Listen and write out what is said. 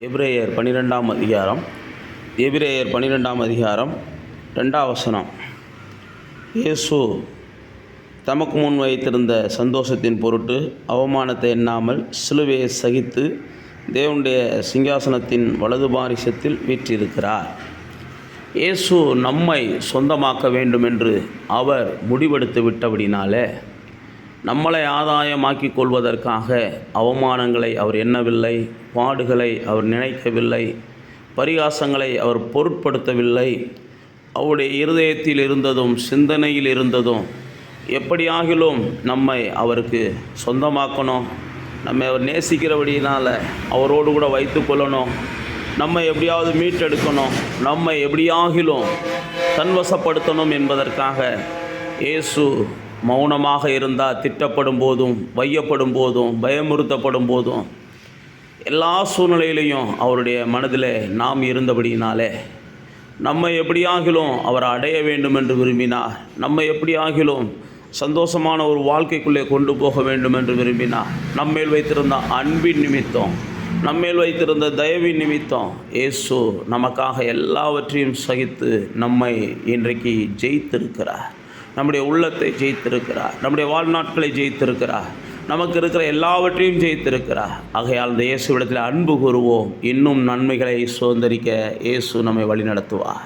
எபிரேயர் 12ஆம் அதிகாரம் எபிரேயர் 12ஆம் அதிகாரம் 2ஆம் வசனம். இயேசு தமக்கு முன் வைத்திருந்த சந்தோஷத்தின் பொருட்டு அவமானத்தை எண்ணாமல் சிலுவையை சகித்து தேவனுடைய சிங்காசனத்தின் வலது பாரிசத்தில் வீற்றிருக்கிறார். இயேசு நம்மை சொந்தமாக்க வேண்டும் என்று அவர் முடிவெடுத்து விட்டபடினாலே நம்மளை ஆதாயமாக்கிக் கொள்வதற்காக அவமானங்களை அவர் எண்ணவில்லை, பாடுகளை அவர் நினைக்கவில்லை, பரிகாசங்களை அவர் பொருட்படுத்தவில்லை. அவருடைய இருதயத்தில் இருந்ததும் சிந்தனையில் இருந்ததும் எப்படியாகிலும் நம்மை அவருக்கு சொந்தமாக்கணும், நம்மை அவர் நேசிக்கிறபடியினால் அவரோடு கூட வைத்து கொள்ளணும், நம்மை எப்படியாவது மீட்டெடுக்கணும், நம்மை எப்படியாகிலும் தன்வசப்படுத்தணும் என்பதற்காக இயேசு மௌனமாக இருந்தால் திட்டப்படும் போதும், வையப்படும் போதும், பயமுறுத்தப்படும் போதும், எல்லா சூழ்நிலையிலையும் அவருடைய மனதில் நாம் இருந்தபடியினாலே நம்மை எப்படியாகிலும் அவர் அடைய வேண்டும் என்று விரும்பினார். நம்மை எப்படியாகிலும் சந்தோஷமான ஒரு வாழ்க்கைக்குள்ளே கொண்டு போக வேண்டும் என்று விரும்பினார். நம்மேல் வைத்திருந்த அன்பின் நிமித்தம், நம்மேல் வைத்திருந்த தயவின் நிமித்தம் இயேசு நமக்காக எல்லாவற்றையும் சகித்து நம்மை இன்றைக்கு ஜெயித்திருக்கிறார். நம்முடைய உள்ளத்தை ஜெயித்திருக்கிறார், நம்முடைய வாழ்நாட்களை ஜெயித்திருக்கிறார், நமக்கு இருக்கிற எல்லாவற்றையும் ஜெயித்திருக்கிறார். ஆகையால் இந்த இயேசுவிடத்தில் அன்பு கூறுவோம். இன்னும் நன்மைகளை சுதந்திரிக்க இயேசு நம்மை வழி நடத்துவார்.